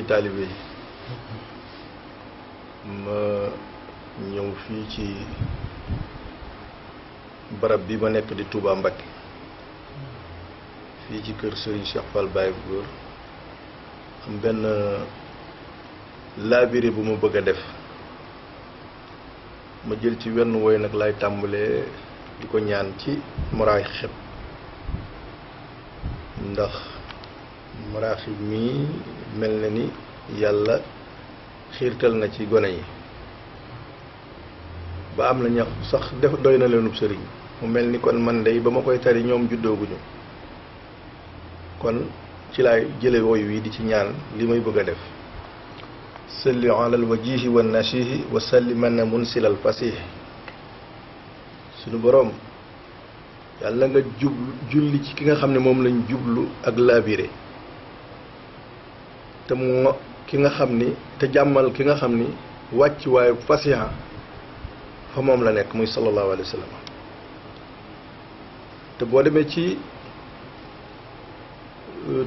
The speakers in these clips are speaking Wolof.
taalibe yi ma ñëw fii ci barab bi ma nekk di Touba Mbacké fii ci kër Serigne Cheikh Fall Baye Góor am benn laabire bu ma bëgg a def ma jël ci wenn woy nag lay tàmbalee di ko ñaan ci maraaxib ndax maraaxib mii mel na ni yàlla xiirtal na ci gone yi ba am na ñax sax def doy na leenub sëriñ mu mel ni kon man dey ba ma koy tari ñoom juddooguñu kon ci laay jële woy wi di ci ñaan li may bëgg a def salli alal wajihi wa nasihi wa salliman munsilal fasih suñu boroom yàlla nga julli ci ki nga xam ne moom lañ jublu ak laabire te mu ki nga xam ni te jàmmal ki nga xam ni wàcc waaye fasiha fa moom la nekk muy sallallahu alayhi wa sallam te boo demee ci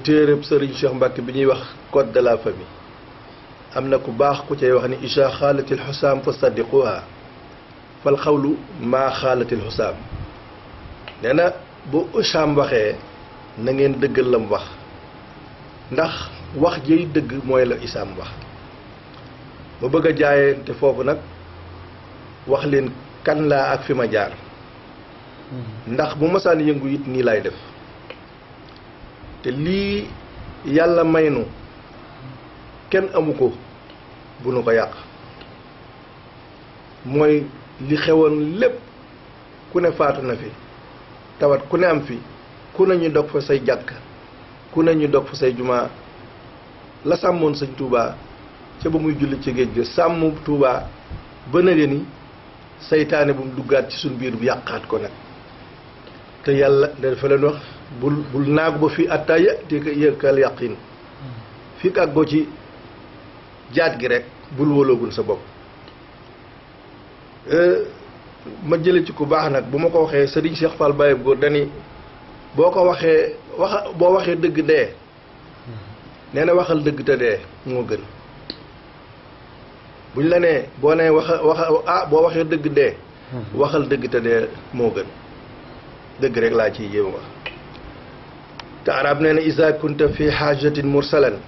téereb Serigne Cheikh Mbacké bi ñuy wax code de la famille am na ku baax ku cay wax ni isha xaalatil xusaam fa saddiquha fal xawlu maa xaalatil xusaam nee na bu usaam waxee na ngeen dëggal lam wax ndax wax jëy dëgg mooy la isaam wax ma bëgg a jaayante foofu nag wax leen kan laa ak fi ma jaar ndax bu masaan yëngu it nii lay def te lii yàlla may nu kenn amu ko bu nu ko yàq mooy li xewoon lépp ku ne faatu na fi tawat ku ne am fi ku ne ñu dog fa say jàkk ku ne ñu dog fa say jumaa la sàmmoon sëñ Touba ca ba muy julli ci géej ga sàmm Touba ba na ni saytaane bu mu duggaat ci suñ biir bu yàqaat ko nag te yàlla dafa leen wax bul naagu ba fii atta yëkkal yàqin fii ak àggoo ci jaat gi rek bul wóoloogul sa bopp ma jële ci ku baax nag bu ma ko waxee Serigne Cheikh Fall Baye Góor dani boo ko waxee boo waxee dëgg dee nee na waxal dëgg te dee moo gën buñ la nee boo nee boo waxee dëgg dee waxal dëgg te dee moo gën dëgg rek laa ciy jéem wax te arab nee na isa kunta fi xaajatin mursalan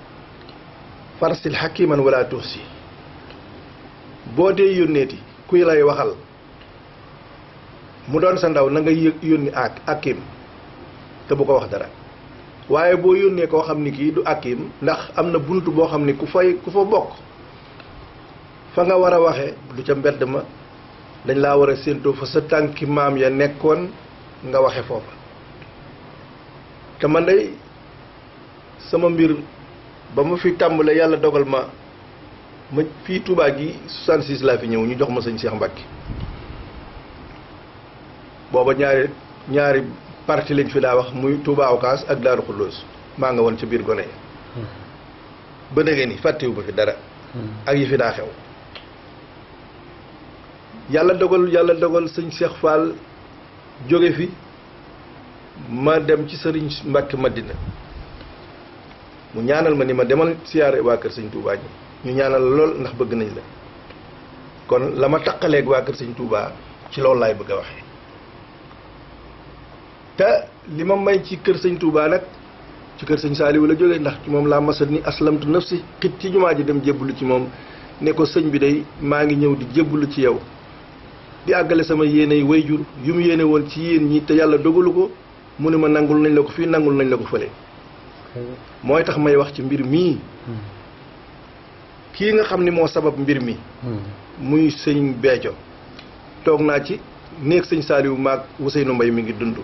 farsil xakiman wala tuxsi boo dee yónneeti kuy lay waxal mu doon sa ndaw na nga yónni akim te bu ko wax dara waaye boo yónnee koo xam ni kii du akim ndax am na bunt boo xam ni ku fa bokk fa nga war a waxe du ca mbedd ma dañ laa war a séentoo fa sa tànki maam ya nekkoon nga waxe foofa te man day sama mbir ba ma fi tàmbale yàlla dogal ma fii Touba gi 66 laa fi ñëw ñu jox ma sëñ Cheikh Mbacké booba ñaari parti lañ fi daa wax muy Touba Ocass ak Daaru Xulloos maa nga woon ca biir gone yi ba dëgg ni fàttewu ba fi dara ak yi fi daa xew yàlla dogal sëñ Cheikh Fall jóge fi ma dem ci sëriñ Mbacké Madina mu ñaanal ma ni ma demal siyaare waa kër sëñ Touba ñi ñu ñaanal lool ndax bëgg nañ la kon la ma taqaleeg waa kër sëñ Touba ci loolu laay bëgg a waxee te li ma may ci kër sëñ Touba nag ci kër sëñ Saaliwu la jógee ndax ci moom laa masat ni aslamtu nafsi xit ci jumaa ji dem jébbalu ci moom ne ko sëñ bi day maa ngi ñëw di jébbalu ci yow di àggale sama yéene yi wayjur yu mu yéene woon ci yéen ñi te yàlla dogalu ko mu ne ma nangul nañ la ko fii nangul nañ la ko fële mooy tax may wax ci mbir mii kii nga xam ni moo sabab mbir mi muy sëñ Béthio toog naa ci néeg sëñ Saaliwu maag Ousseynou Mbaye mi ngi dund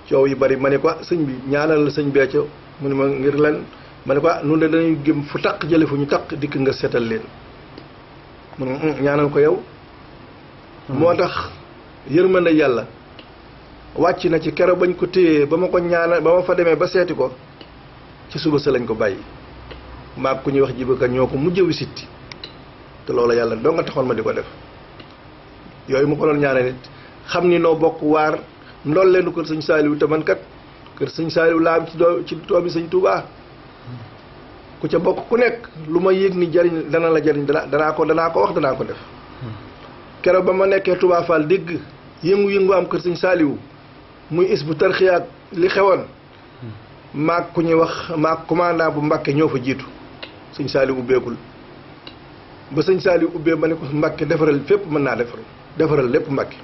coow yi bari ma ne ko sëñ bi ñaanal la sëñ Béthio mu ne ma ngir lan ma ne ko nun de dañuy gëm fu taq jële fu ñu taq dikk nga seetal leen mu ne ñaanal ko yow moo tax yërmande yàlla wàcc na ci kero bañ ko téyee ba ma ko ñaanal ba ma fa demee ba seeti ko ci suba sa lañ ko bàyyi maag ku ñuy wax jibaka ñoo ko mujj wisitti te loolu yàlla doo nga taxoon ma di ko def yooyu mu ko doon ñaanal nit xam ni noo bokk waar ndool leen kër sëñ Saaliwu te man kat kër sëñ Saaliwu laa am ci doomi sëñ Touba ku ca bokk ku nekk lu ma yëg ni jariñ dana la jariñ danaa ko wax danaa ko def keroog ba ma nekkee Touba Fall dégg yëngu-yëngu am kër sëñ Saaliwu muy is bu tarxiya ak li xewoon maag ku ñuy wax maag commandant bu Mbàkke ñoo fa jiitu sëñ Saaliwu ubbeekul ba sëñ Saaliwu ubbee ma ne ko Mbàkke defaral fépp mën naa defaral lépp Mbàkke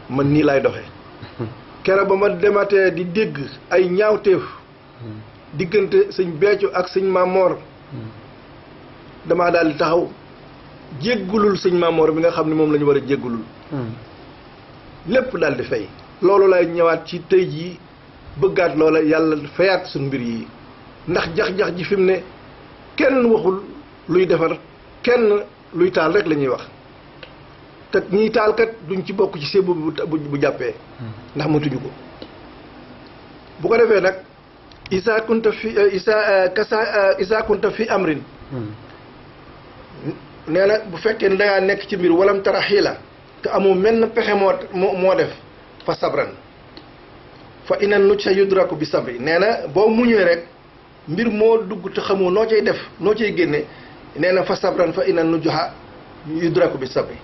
man nii laay doxee keroog ba ma dematee di dégg ay ñaawteef diggante sëñ Béthio ak sëñ Mamor damaa daal di taxaw jéggulul sëñ Mamor bi nga xam ne moom la ñu war a jéggulul lépp daal di fay loolu lay ñëwaat ci tey jii bëggaat loola yàlla fayaat suñ mbir yi ndax jax-jax ji fi mu ne kenn waxul luy defar kenn luy taal rek la ñuy wax te ñiy taal kat duñ ci bokk ci sébu bu jàppee ndax matuñu ko bu ko defee nag isa kunta fi amrin nee na bu fekkee ne dangaa nekk ci mbir walam tara xiila te amoo menn pexe moo def fa sabran fa ina nuc sa yudraku bi sabri nee na boo muñee rek mbir moo dugg te xamoo noo cay def noo cay génne nee na fa sabran fa ina nujuha yudraku bi sabri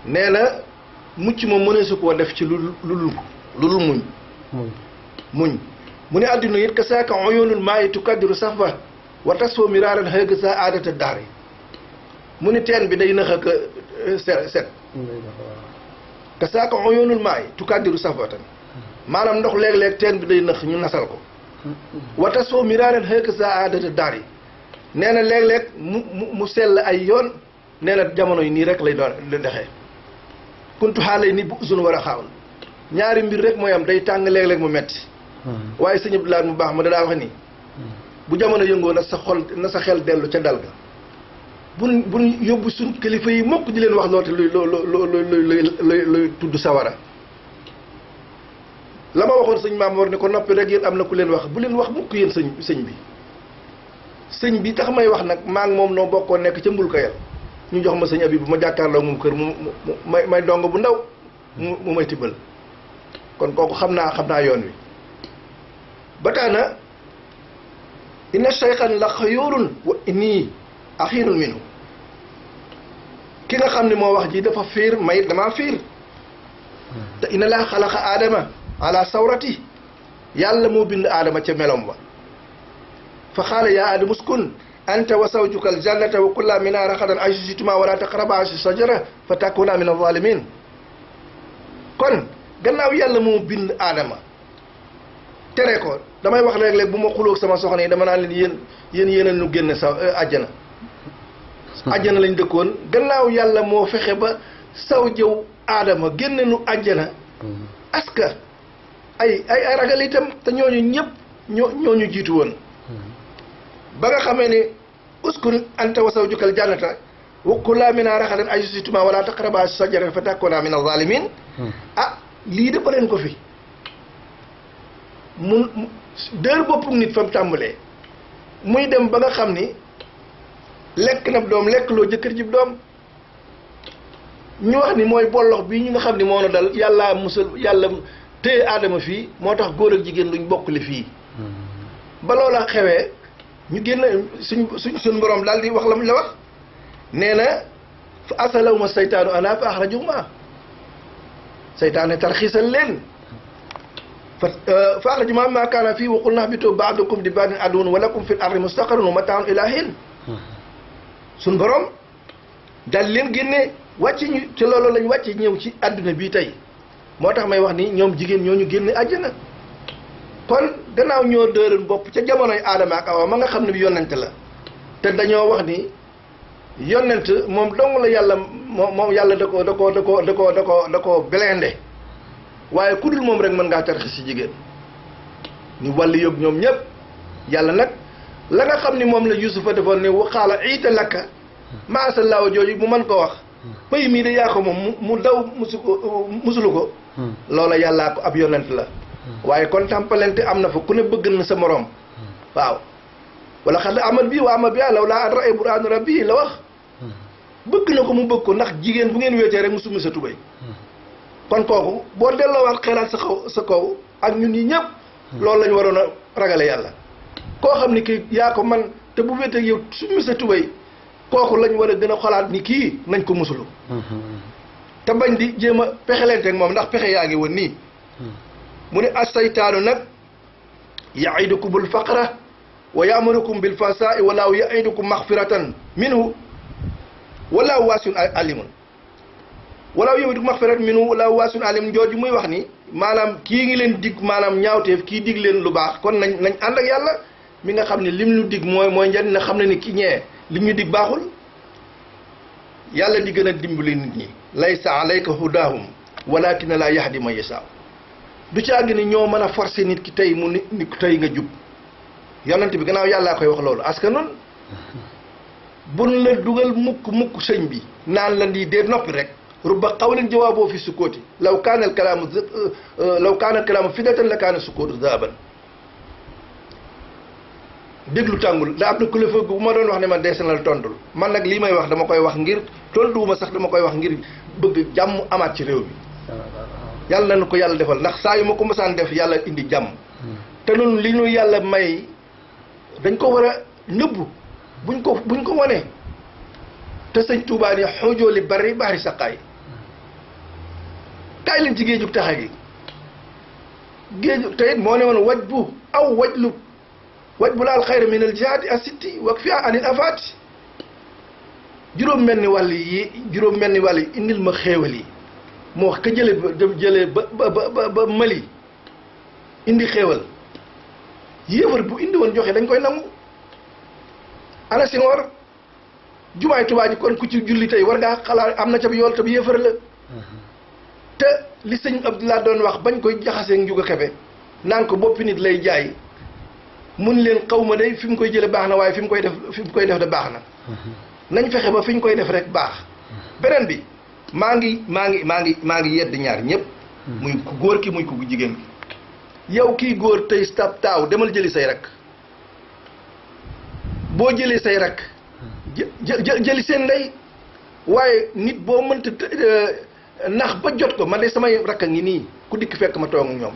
nee na mucc moom mënee su koo def ci lu muñ mu ne adduna it ka saaka oyonul maa yi tukaddiru safa wa tasfoo miraaran xëgg sa aadata daari mu ni teen bi day nax ak set ka saaka oyonul maa yi tukaddiru safatan maanaam ndox léeg-léeg teen bi day nax ñu nasal ko wa tasfoo miraaran xëgg sa aadata daari nee na léeg-léeg mu sell ay yoon nee na jamono yi nii rek lay doon dexee kuntu xaalay ni bu usun war a xaawul ñaari mbir rek mooy am day tàng léeg-léeg mu metti waaye sëñ Abdoulaye mu baax ma dadaa wax ni bu jamono yëngoo na sa xel dellu ca dal ga buñ yóbbu suñ kilifa yi mokk di leen wax loote luy tudd sawara la ma waxoon sëñ Maam Mor ne ko noppi rek yéen am na ku leen wax bu leen wax mukk yéen sëñ bi tax may wax nag maa ngi moom noo bokkoon nekk ca mbul ko yel ñu jox ma sëñ abi bu ma jàkkaarloo moom kër may dong bu ndaw mu may tibbal kon kooku xam naa yoon wi ba tax na inna shaykhan la xayoorun wa inni axiirun minhu ki nga xam ne moo wax ji dafa fiir may damaa fiir te inna laa xalaqa aadama ala sawrati yàlla moo bind aadama ca melom ba fa xaala yaa aadamu uskun anta wa zawjuka aljannata wa kula minha ragadan haysu shi'tumaa wa laa taqrabaa shajara fa takuunaa mina zaalimiin kon gannaaw yàlla moo bind aadama tere ko damay wax léeg-léeg bu ma xulóog sama soxna yi dama naan leen yéen a nu génne sa àjjana lañ dëkkoon gannaaw yàlla moo fexe ba saw jëw aadama génne nu àjjana aska ay ragal itam te ñooñu ñëpp ñooñu jiitu woon ba nga xamee ne uskun anta wa zawjukal jannata wa kulaa minhaa ragadan haysu shi'tumaa wa laa taqrabaa shajarata fa takuunaa mina zaalimiin lii de ba leen ko fi mu dër boppum nit fa mu tàmbalee muy dem ba nga xam ni lekk na doom lekk loo jëkkër ji doom ñu wax ni mooy bollox bi ñu nga xam ni moo na dal yàlla téye aadama fii moo tax góor ak jigéen luñ bokkle fii ba loola xewee ñu génn suñ borom daal di wax la mu la wax nee na fa asalahuma saytaanu anhaa fa axrajahumaa saytaane tarxiisal leen fa axrajahumaa mimmaa kaanaa fiihi wa qulnaa ihbituu ba'dukum li ba'din aduwwun wa lakum fil ardi mustaqarrun wa mataa'un ilaa hiin suñ borom daal leen génne wàcc ñu ci loolu lañ wàcc ñëw ci àdduna bii tey moo tax may wax ni ñoom jigéen ñoo ñu génne àjjana kon gannaaw ñoo dëran bopp ca jamonoy aadama ak awa ma nga xam ne bi yonent la te dañoo wax ni yonent moom dong la yàlla moom yàlla da ko blindé waaye ku dul moom rek mën ngaa tarxis ci jigéen ni wàllu yóbbu ñoom ñëpp yàlla nag la nga xam ni moom la Yuusufa defoon ne waxaala iita lakka maasallaahu jooju mu mën ko wax pëy mii de yaa ko moom mu daw musulu ko loola yàllaa ko ab yonent la waaye kon tàmpalante am na fa ku ne bëgg na sa morom waaw wala xad amal bii wa amal bi law laa an ra'a burhaana rabbii la wax bëgg na ko mu bëgg ko ndax jigéen bu ngeen wéetee rek mu summi sa tubéy kon kooku boo delloowaat xelaat sa kaw ak ñun ñi ñëpp loolu lañu waroon a ragale yàlla koo xam ni kii yaa ko man te bu wéeteeg yow summi sa tubay kooku lañ war a gën a xalaat ni kii nañ ko musulu te bañ di jéem a pexelenteeg moom ndax pexe yaa ngi woon nii mu ne as-saytaanu nag yaidukumul faqra wa ya'murukum bil fahsaa'i walaahu ya'idukum maxfiratan minhu walaahu waasiun alimun walaahu ya'idukum maxfiratan minhu walaahu waasiun alimun jooju muy wax ni maanaam kii ngi leen dig maanaam ñaawteef kii dig leen lu baax kon nañ ànd ak yàlla mi nga xam ne lim ñu dig mooy njariñ na xam ne ni ki ñee lim ñu dig baaxul yàlla di gën a dimbali nit ñi laysa alayka hudaahum walakin la yahdi man yashaa du caagi ni ñoo mën a forcer nit ki tey mu ni tey nga jub yonent bi gannaaw yàllaa koy wax loolu parce que noonu buñ la dugal mukk sëñ bi naan la nii dee noppi rek rubba qawlin jawaaboo fi sukkooti law kaana al kalaamu fidatan la kaana sukkootu zaaban déglu tàngul da am na kilifa gu ma doon wax ne man dees na la tontul man nag lii may wax dama koy wax ngir tontuwuma sax dama koy wax ngir bëgg jàmm amaat ci réew mi yàlla nañu ko yàlla defal ndax saa yu ma ko mësaan def yàlla indi jàmm te noonu li ñu yàlla may dañ ko war a nëbbu buñ ko wanee te sëñ Tuubaa ni xoojoo li bari bari saqaay kaay leen ci géejug taxa gi géejug te it moo ne woon waj bu aw wajlu waj bu laal xayra min al jihaadi asitti wak fi anil afaati juróom mel ni wàll yi indil ma xéewal yi moo wax ka jële ba Mali indi xéewal yéefar bu indi woon joxe dañ koy nangu ana Senghor jumaay Tuubaa ji kon ku ci julli tey war ngaa xalaat am na ca bi yool te bi yéefar la te li sëñ Abdoulaye doon wax bañ koy jaxasee Njuga Kebe naan ko boppi nit lay jaay mun leen xaw ma day fi mu koy jële baax na waaye fi mu koy def de baax na nañ fexe ba fi ñu koy def rek baax beneen bi maa ngi yedd ñaar ñëpp muy ku góor ki muy ku jigéen ki yow kii góor tey stab taaw demal jëli say rak boo jëlee say rak jëli seen ndey waaye nit boo mënta nax ba jot ko man de samay rakk a ngi nii ku dikk fekk ma toog ak ñoom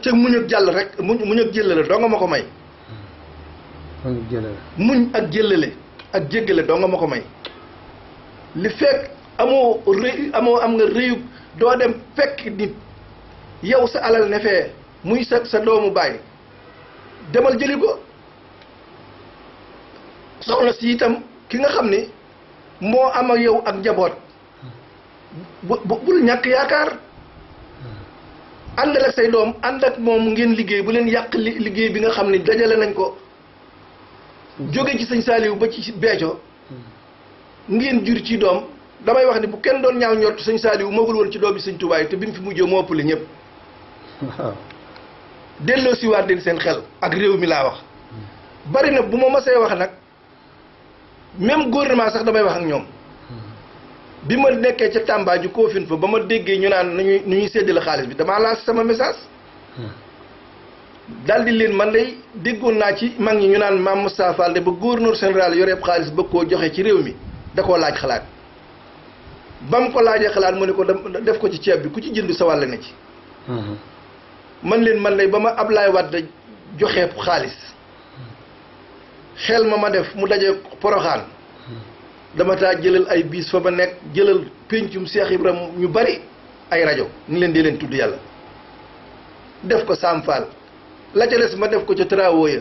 te muñ ak jàll rek muñ ak jëllale doo nga ma ko may muñ ak jëllale ak jéggale doo nga ma ko may li fekk am nga réyu doo dem fekk nit yow sa alal ne fee muy sa doomu baay demal jëli ko soxna si itam ki nga xam ni moo am ak yow ak njaboot bul ñàkk yaakaar àndal ak say doom ànd ak moom ngeen liggéey bu leen yàq liggéey bi nga xam ni dajale nañ ko jóge ci sëñ Saaliw ba ci Béthio ngeen jur ci doom damay wax ni bu kenn doon ñaaw ñort sëñ Saaliw magul woon ci doom yi sëñ Tuubaa yi te bi mu fi mujjee moo ëppale ñëpp delloo si waat leen seen xel ak réew mi laa wax bari na bu ma masee wax nag même gouvernement sax damay wax ak ñoom bi ma nekkee ca Tamba ju koofin fa ba ma déggee ñu naan nu ñuy séddale xaalis bi damaa lancé sama message daal di leen man day déggoon naa ci mag ñi ñu naan Mame Moustapha Fall de ba gouverneur général yoreeb xaalis bëgg koo joxe ci réew mi da koo laaj xalaat ba mu ko laajee xalaat mu ne ko def ko ci ceeb bi ku ci jënd sa wàll na ci man leen man day ba ma Ablaye Wade joxe xaalis xel ma def mu daje Poroxaan dama taa jëlal ay biis fa ma nekk jëlal péncum Cheikh Ibrahima ñu bari ay rajo ni leen di leen tudd yàlla def ko Sam Fall la ca des ma def ko ca travaux ya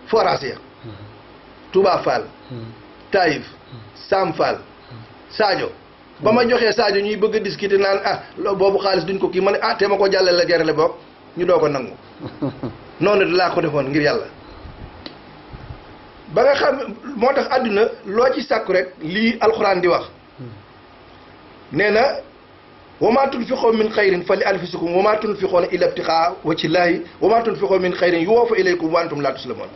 forage ya Touba Fall Taïf Sam Fall Sadio ba ma joxee Sadio ñuy bëgg a discuter naan boobu xaalis duñ ko kii ma ne te ma ko jàllale la gerale boog ñu doo ko nangu noonu laa ko defoon ngir yàlla ba nga xam moo tax àdduna loo ci sàkku rek lii alxuraan di wax nee na wa maa tunfiqoo min xayrin fa li anfusikum wa maa tunfiqoona illa ibtixaa wajhillaahi wa maa tunfiqoo min xayrin yuwaffa ilaykum wa antum laa tuslamoon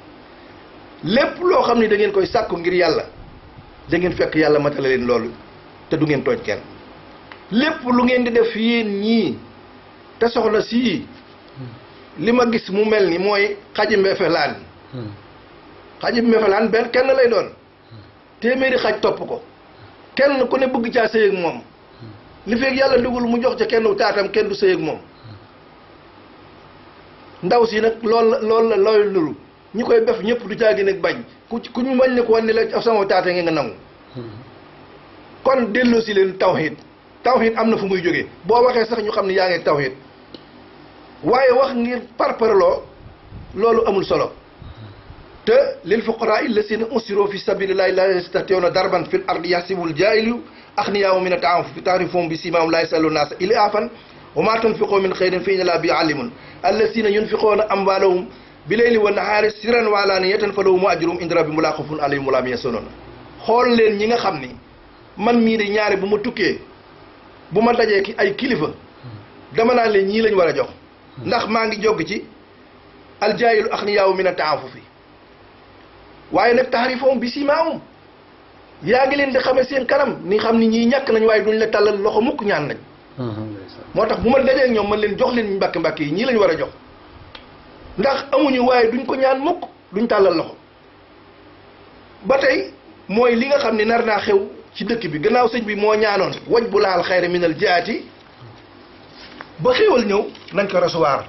lépp loo xam ne da ngeen koy sàkku ngir yàlla da ngeen fekk yàlla matale leen loolu te du ngeen tooñ kenn lépp lu ngeen di def yéen ñii te soxna sii li ma gis mu mel ni mooy xaji mbefelaan xaji mbefelaan benn kenn lay doon téeméeri xaj topp ko kenn ku ne bëgg caa sëy ak moom li fekk yàlla dugul mu jox ca kenn taatam kenn du sëy ak moom ndaw si nag loolu la looy lulu ñi koy def ñëpp du caagi nag bañ ku ñu bañ ne ko wan ni la sama taate nga nangu kon delloo si leen tawhid am na fu muy jógee boo waxee sax ñu xam ne yaa ngi tawhid waaye wax ngir parparloo loolu amul solo te lil fuqaraa allasina usiru fi sabilillahi la yastatiuna darban fil ardi yahsibul jaahilu aghniyaa min at-ta'affuf ta'rifuhum bi simahum la yasaluna naasa ilhaafan wa ma tunfiqu min khayrin fa inna Allaha bihi alimun allasina yunfiquna amwalahum bilayli wa nahaari sirran wa alaniyatan falahum ajruhum inda rabbihim la khawfun alayhim wa la hum yahzanun xool leen ñi nga xam ni man mii de ñaare bu ma tukkee bu ma dajee ki ay kilifa dama naan leen ñii lañ war a jox ndax maa ngi jogg ci aljaahilu aghniyaa min at-ta'affuf waaye nag ta'rifuhum bi simaahum yaa ngi leen di xamee seen kanam ni xam ni ñii ñàkk nañ waaye duñ la tàllal loxo mukk ñaan nañ moo tax bu ma dajee ak ñoom man leen jox leen mbàkke yi ñii lañ war a jox ndax amuñu waaye duñ ko ñaan mukk duñ tàllal loxo ba tey mooy li nga xam ne nar naa xew ci dëkk bi gannaaw sëñ bi moo ñaanoon waj bu laal xayra minal jaati ba xéewal ñëw nañ ko recevoir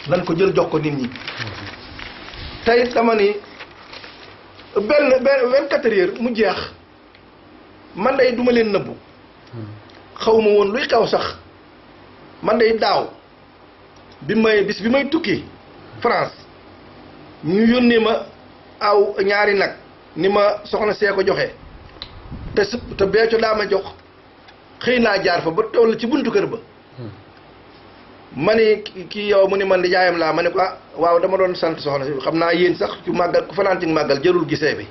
nañ ko jël jox ko nit ñi tey dama ni benn 24 heures mu jeex man day duma leen nëbbu xaw ma woon luy xaw sax man day daaw bi may tukki France ñu yónnee ma aw ñaari nag ni ma soxna see ko joxe te beeco daa ma jox xëy naa jaar fa ba toll ci buntu kër ba ma ni kii yow mu ni man di jaayam laa ma ne ko waaw dama doon sant soxna si xam naa yéen sax ci màggal ku fanaan ci màggal jërul gisee bi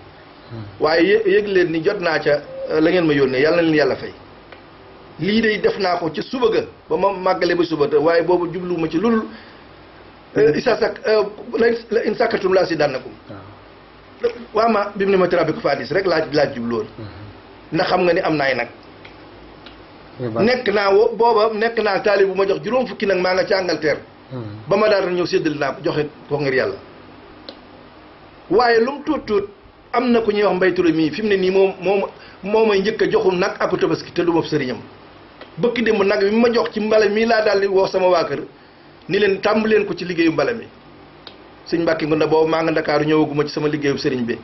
waaye yëg leen ni jot naa ca la ngeen ma yónnee yàlla na leen yàlla fay lii de def naa ko ci suba ga ba ma màggale ba suba te waaye boobu jubluwuma ci lulul la in sàkkatum laa si dànnakum waa ma bi mu ne ma terabi ko fadis rek laaj jubluwoon ndax xam nga ni am naay nag nekk naa taalib bu ma jox juróom fukki nag maa nga ci Angleterre ba ma daal ñëw séddale naa ko joxe ko ngir yàlla waaye lu mu tuut am na ku ñuy wax Mbay Touré mii fi mu ne nii moo may njëkk a joxum nag aku tabaski te lu ma sëriñam bëkki démb nag bi ma jox ci mbale mii laa daal di woo sama waa kër ni leen tàmb leen ko ci liggéeyu mbale mi sëñ Mbàkke Ngunda boobu maa nga Ndakaaru ñëwaguma ci sama liggéeyu sëriñ bi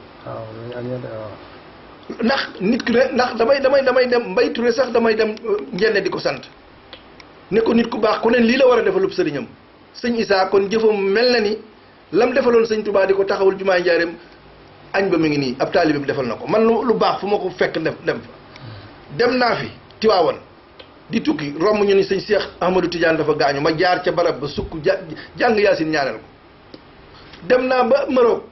ndax nit ki ne ndax damay dem Mbay Touré sax damay dem njenne di ko sant ne ko nit ku baax ku ne lii la war a defalub sëriñam sëñ Isaa kon jëfam mel na ni lam defaloon sëñ Tuubaa di ko taxawul jumaay Njaaréem añ ba mi ngi nii ab taalibe bi defal na ko man lu baax fu ma ko fekk dem fa dem naa fi Tiwaawan di tukki romb ñu ni sëñ Cheikh Ahmadou Tidiane dafa gaañu ma jaar ca barab ba sukk jàng Yaasin ñaanal ko dem naa ba Maroc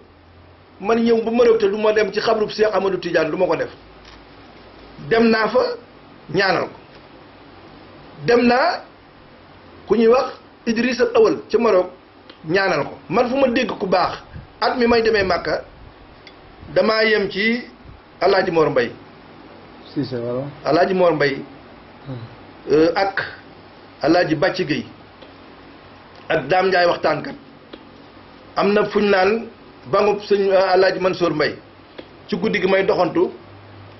man ñëw ba Maroc te du ma dem ci xabrub Cheikh Ahmadou Tidiane du ma ko def dem naa fa ñaanal ko dem naa ku ñuy wax Idrissa Awal ca Maroc ñaanal ko man fu ma dégg ku baax at mi may demee Màkka damaa yem ci Alaaji Mor Mbay Alaaji Mor Mbay ak Alaaji Bàcci Géy ak Daam Njaay waxtaankat am na fuñ naan bangub sëñ Alaaji Mansour Mbay ci guddi gi may doxantu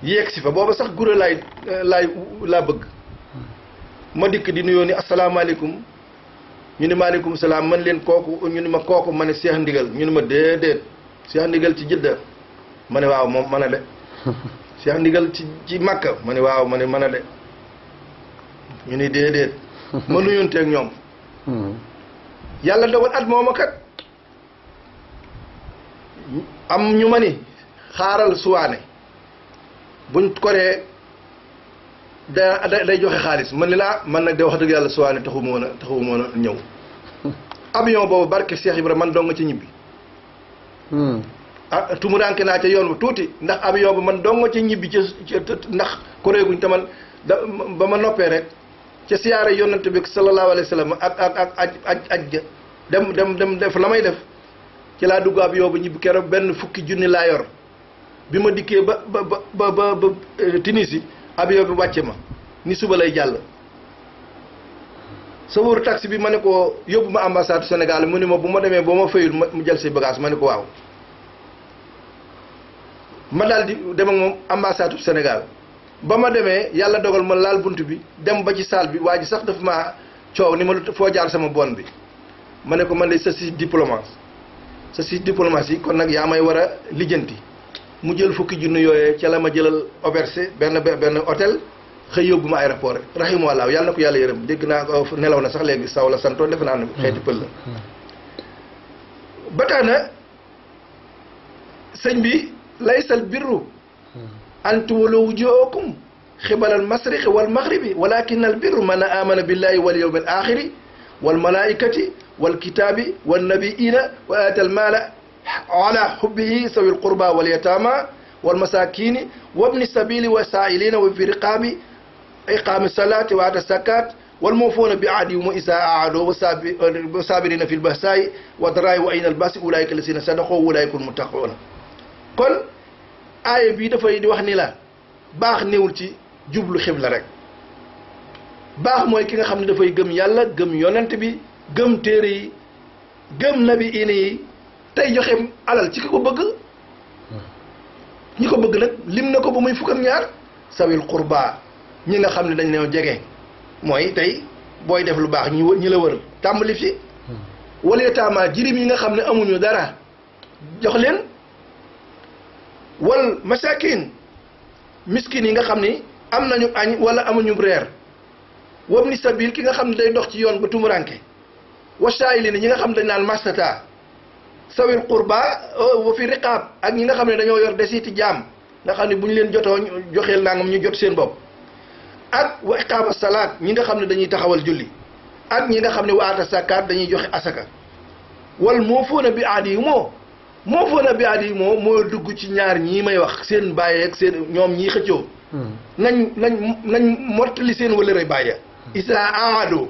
yeeg si fa booba sax gura laa bëgg ma dikk di nuyoo ni asalaamaaleykum ñu ni maaleykum salaam man leen kooku ñu ni ma kooku ma ne Seex Ndigal ñu ni ma déedéet Seex Ndigal ci Jidda ma ne waaw moom mën a de Seex Ndigal ci Makka ma ne waaw ma ne mën a de ñu ni déedéet ma nuyonteeg ñoom yàlla dogal at mooma kat am ñu ma ni xaaral suwaane buñ koree day joxe xaalis man ni laa man nag de wax dëgg yàlla suwaane taxu moon a ñëw avion boobu barke Cheikh Ibra man dong nga ci ñibbi tumuranke naa ca yoon ba tuuti ndax avion ba man dong nga ci ñibbi ca ndax koreeguñ te man ba ma noppee rek ca siyaare yonante bi sallallahu alayhi wa sallam ak aj dem def la may def ci laa dugg avion ba ñibbi keroog benn fukki junni laa yor bi ma dikkee ba Tunisie avion bi wàcce ma ni suba lay jàll sa wóoru taxi bi ma ne ko yóbbu ma ambassade Sénégal mu ni ma bu ma demee boo ma fayul mu jël say bagage ma ne ko waaw ma daal di dem ak moom ambassade Sénégal ba ma demee yàlla dogal ma laal bunt bi dem ba ci salle bi waa ji sax dafa ma coow ni ma foo jaar sama bon bi ma ne ko man de sa si diplomatie kon nag yaa may war a lijjanti mu jël fukki junni yooyee ca la ma jëlal auberge benn hôtel xëy yóbbu ma aéroport rahimahullah yàlla na ko yàlla yërëm dégg naa nelaw na sax léegi saw la santoon defe naa ne xeeti pël la ba tax na sëñ bi laysal birru an tuwallu wujuhakum xibala al masriqi wal maghribi walakin al birru man amana billahi wal yawmi al axiri wal malaikati wal kitabi wan nabiyina wa ata al mala ala hubbihi sawi al qurba wal yatama wal masakini wabni sabili wa sailina wa fi riqabi iqami salati wa ata zakat wal mawfuna bi ahdihim isa aado wa sabirina fi al bahsai wa darai wa ayna al basi ulaika alladhina sadaqu wa ulaika al muttaquna kon aaya bii dafay di wax ni la baax néewul ci jublu xibla rek baax mooy ki nga xam ne dafay gëm yàlla gëm yonent bi gëm téere yi gëm nabi ini yi tey joxe alal ci ki ko bëgg ñi ko bëgg nag lim na ko ba muy fukk ak ñaar sawil qurba ñi nga xam ne dañ leen jege mooy tey booy def lu baax ñi la wër tàmbali fi wal yataama jirim yi nga xam ne amuñu dara jox leen wal masakin miskin yi nga xam ni am nañu añ wala amuñu reer wabni sabil ki nga xam ne day dox ci yoon ba tumuranke wasaayilina ñi nga xam ne dañ naan mastata sawil qurba wa fi riqaab ak ñi nga xam ne dañoo yor desiti jaam nga xam ne bu ñu leen jotoo joxeel nangam ñu jot seen bopp ak wa iqaama salaat ñi nga xam ne dañuy taxawal julli ak ñi nga xam ne waata sakaat dañuy joxe asaka wal muufuuna bi ahdi moo dugg ci ñaar ñii may wax seen bàyyee ak seen ñoom ñii xëccoo nañ mottali seen wëlëre bàyya isa aado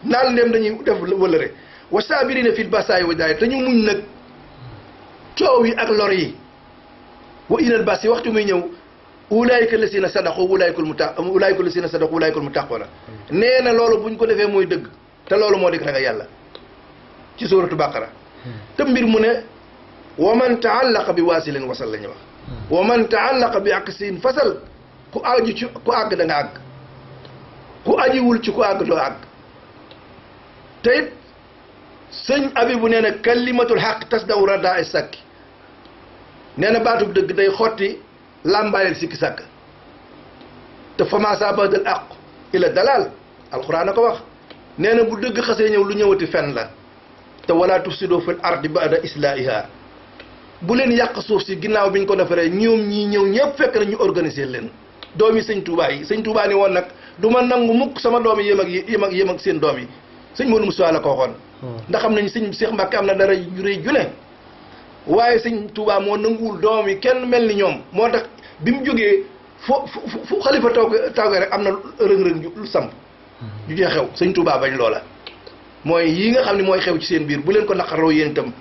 naan ndem dañuy def wëlëre wa saabirina fil basaay wa daay te ñu muñ nag coow yi ak lor yi wa inal bas yi waxtu muy ñëw ulaayka lasina sadaqu ulaayka lasina sadaqu ulaayka muttaquna nee na loolu buñ ko defee mooy dëgg te loolu moo dëgg ragal yàlla ci suuratu baqara te mbir mu ne wa man taallaqa bi waasilin wasal la ñu wax wa man taallaqa bi aqsin fasal ku aju ci ku àgg da nga àgg ku ajiwul ci ku àgg doo àgg te it sëñ Abibu nee na kalimatul xaq tas daw rada ay sakki nee na baatub dëgg day xotti làmbaayal sikki sàkk te famasa badal aq ila dalal alquran a ko wax nee na bu dëgg xasee ñëw lu ñëwati fen la te wala tufsido fil ardi ba'da islahiha bu leen yàq suuf si ginnaaw bi ñu ko defaree ñoom ñii ñëw ñëpp fekk na ñu organiser leen doomi sëñ Touba yi sëñ Touba ni woon nag du ma nangu mukk sama doom yi yem ak seen doom yi sëñ Modou Moussa la ko waxoon ndax xam nañu sëñ Cheikh Mbacke am na dara ju rëy ju ne waaye sëñ Touba moo nanguwul doom yi kenn mel ni ñoom moo tax bi mu jógee fu xalifa tawge rek am na rëng-rëng lu samp ju cee xew sëñ Touba bañ loola mooy yi nga xam ne mooy xew ci seen biir bu leen ko naqarloo yéen itam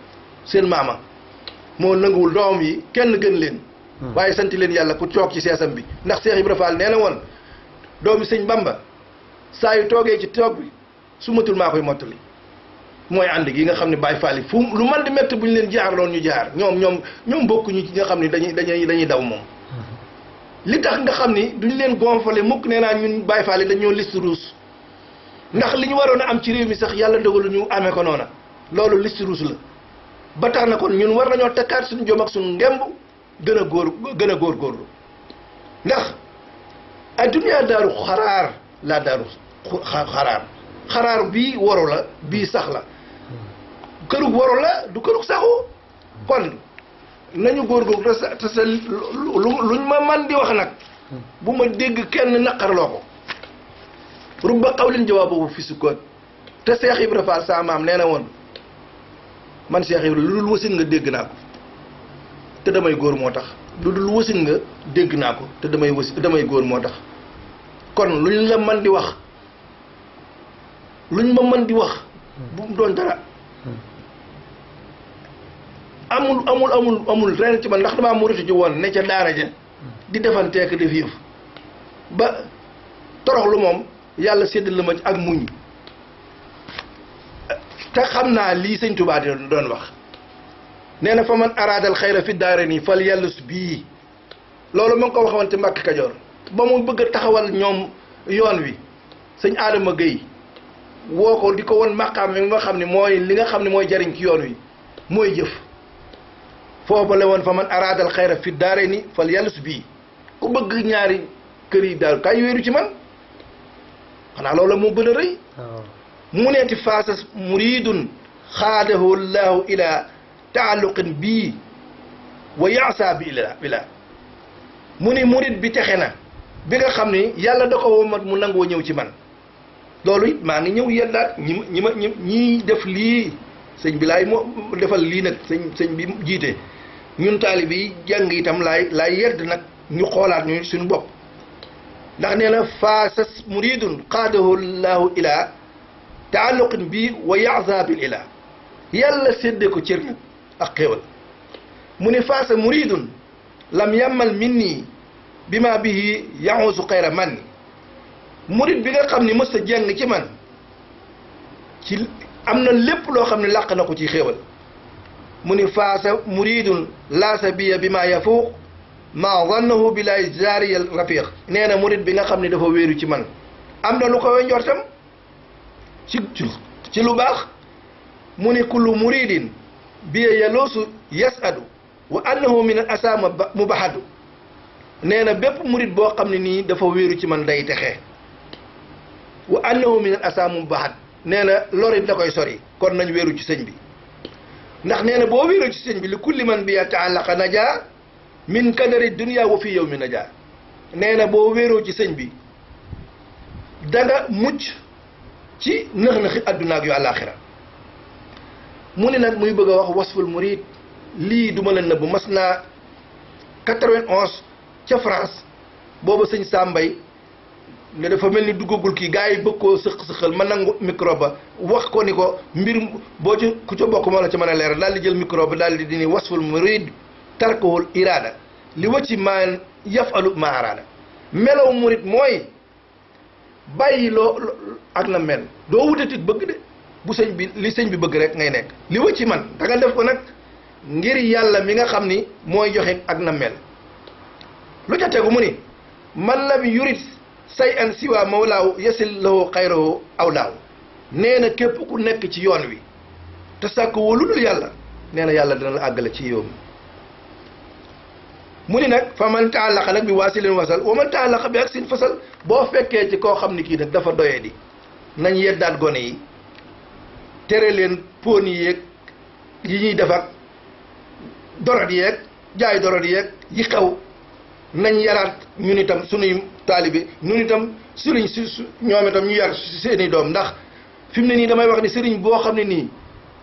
seen maama moo nanguwul doom yi kenn gën leen waaye sant leen yàlla ku toog ci seesam bi ndax Cheikh Ibra Fall nee na woon doomi sëñ Bamba saa yu toogee ci toog bi su matul maa koy mottali mooy ànd gi nga xam ne Baay Fall yi fu lu man di métti bu ñu leen jaar loon ñu jaar ñoom bokkuñu ci nga xam ne dañuy daw moom li tax nga xam ni duñ leen gonfale mukk nee naa ñun Baay Fall yi dañoo liste rouge ndax li ñu waroon a am ci réew mi sax yàlla dogalu ñu amee ko noona loolu liste rouge la ba tax na kon ñun war nañoo takkaat suñu jom ak suñu ngemb gën a góorgóorlu ndax adduniyaa daaru xaraar laa daaru xaraar bii woro la bii sax la kërug woro la du kërug saxu kon nañu góorgóorlu te sa luñ ma man di wax nag bu ma dégg kenn naqarloo ko rubba qawlin jawaabuhu fi sukkoot te Cheikh Ibra Fall sa maam nee na woon man Cheikh Ibra lu dul wasin nga dégg naa ko te damay góor moo tax lu dul wasin nga dégg naa ko te damay góor moo tax kon luñ la man di wax luñ ma mën di wax bu mu doon dara amul ren ci man ndax damaa muriti ji woon ne ca daara ja di defanteek def yëf ba toroxlu moom yàlla séddal la ma ak muñ te xam naa lii sëñ Tuubaa di doon wax nee na fa man araadal xayra fi daarayni fal yàllus bii loolu ma ngi ko waxoon ci Mbàkke Kajoor ba mu bëgg a taxawal ñoom yoon wi sëñ Adama Gueye woo ko di ko won maqaam mi nga xam ne mooy li nga xam ne mooy jariñ ci yoon wi mooy jëf foofu la woon fa man araadal xayra fi daare ni fal yàllus bii ku bëgg ñaari kër yi daal kaay wéeru ci man xanaa loolu moo gën a rëy mu neeti faasas muridun xaadahu llahu ila taalluqin bii wa yaasa bi bila mu ni murid bi texe na bi nga xam ni yàlla da ko womat mu nangoo ñëw ci man loolu it maa ngi ñëw yeddaat ñi def lii sëñ bi laay moo defal lii nag sëñ bi jiite ñun taalibe yi jàng itam laay yedd nag ñu xoolaat ñu suñu bopp ndax nee na faasas muridun qaadahu llahu ila taalluqin bi wa yaasa bil ila yàlla séddee ko cër nag ak xéewal mu ni faasa muridun lam yàmmal minni bi ma bihi yaxuusu xayra man ni murid bi nga xam ni mës a jàng ci man ci am na lépp loo xam ne làq na ko ci xéewal mu ni faasa muridun laasa biya bi ma yafuuq ma zannahu bilaay jaariyal rafiq nee na murid bi nga xam ne dafa wéeru ci man am na lu ko we njortam ci lu baax mu ni kullu muridin biya yaloosu yasadu wa annahu min al asa mubahadu nee na bépp murid boo xam ne nii dafa wéeru ci man day texe wa annahu min al asa mubahad nee na lorit da koy sori kon nañ wéeru ci sëñ bi ndax nee na boo wéeru ci sëñ bi li kulli man bi yata'allaqa najaa min kadari dunya wa fi yawmi najaa nee na boo wéeroo ci sëñ bi danga mucc ci nëx-nëxi adduna ak yu àllaaxira mu ne nag muy bëgg a wax wasful murid lii duma leen nëbb mas naa 91 ca France booba sëñ Sambay ne dafa mel ni duggagul kii gars yi bëgg koo sëq-sëqal ma nangu micro ba wax ko ni ko mbir boo ci ku ca bokk moo la ca mën a leeral daal di jël micro ba daal di ni wasful murid tarkuhul iraada li wacci ma yafalu ma araada melow murid mooy bàyyi loo ak na mel doo wutatit bëgg de bu sëñ bi li sëñ bi bëgg rek ngay nekk li wacci man da nga def ko nag ngir yàlla mi nga xam ni mooy joxe ak na mel lu ca tegu mu ni man lam yurit say an siwa mawlaaw yasil lahu xayrahu aw laaw nee na képp ku nekk ci yoon wi te sàkk woo lu dul yàlla nee na yàlla dina la àggale ci yoon mu ni nag fa man taalaqa nag bi waasilin wasal wa man taalaqa bi ak sin fasal boo fekkee ci koo xam ni kii nag dafa doyee di nañ yeddaat gone yi tere leen póon yeeg yi ñuy def ak dorot yeeg jaay dorot yeeg yi xew nañ yaraat ñun itam sunuy taalibe ñun itam sëriñ si ñoom itam ñu yar seeni doom ndax fi mu ne nii damay wax ni sëriñ boo xam ne nii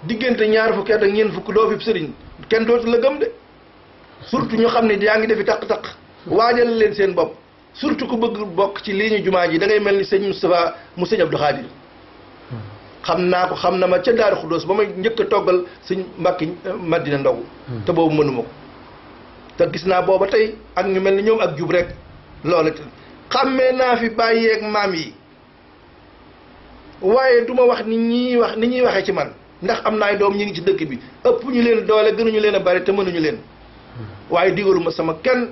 diggante ñaar fukki at ak ñeent fukk doo fi sëriñ kenn dootu la gëm de surtout ñu xam ne yaa ngi defi taq-taq waajal leen seen bopp surtout ku bëgg bokk ci lii ñu jumaa ji da ngay mel ni sëñ Moustapha mu sëñ Abdou Khadir xam naa ko xam na ma ca Daaru Xuddoos ba may njëkk a toggal sëñ Mbàkke Madina ndogu te boobu mënuma ko te gis naa booba tey ak ñu mel ni ñoom ak jub rek loolu xàmmee naa fi bàyyeeg maam yi waaye du ma wax ni ñuy waxee ci man ndax am na ay doom ñi ngi ci dëkk bi ëpp ñu leen doole gënuñu leen a bari te mënuñu leen waaye digaluma sama kenn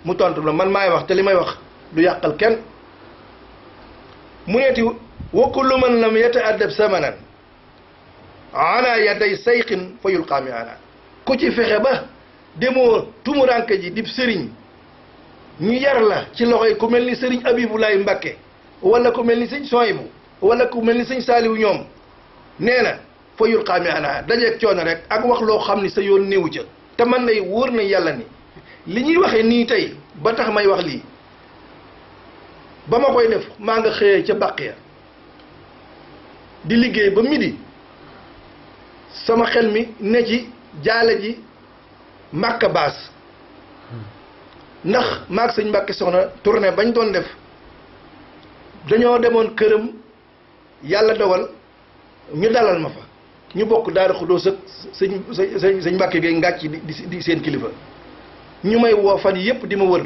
mu tontu la man maay wax te li may wax du yàqal kenn mu neeti wa kullu man lam yata'addab samanan ala yaday sayqin fa yulqaami ana ku ci fexe ba demoo tumuranke ji dib sëriñ ñu yar la ci loxoy ku mel ni sëriñ Abibulaay Mbakke wala ku mel ni sëñ Soyibu wala ku mel ni sëñ Saaliwu ñoom nee na fa yulqaami ana dajeeg coono rek ak wax loo xam ni sa yoon néewu ca te man lay wóor na yàlla ni li ñuy waxee nii tey ba tax may wax lii ba ma koy def maa nga xëyee ca bàq ya di liggéey ba midi sama xel mi ne ci jaale ji Mbàkke baas ndax maag sëñ Mbàkke soxna tournée bañ doon def dañoo demoon këram yàlla dogal ñu dalal ma fa ñu bokk Daaru Xuddoos ak sëñ Mbàkke Gay ngàcc di seen kilifa ñu may woo fan yëpp di ma wër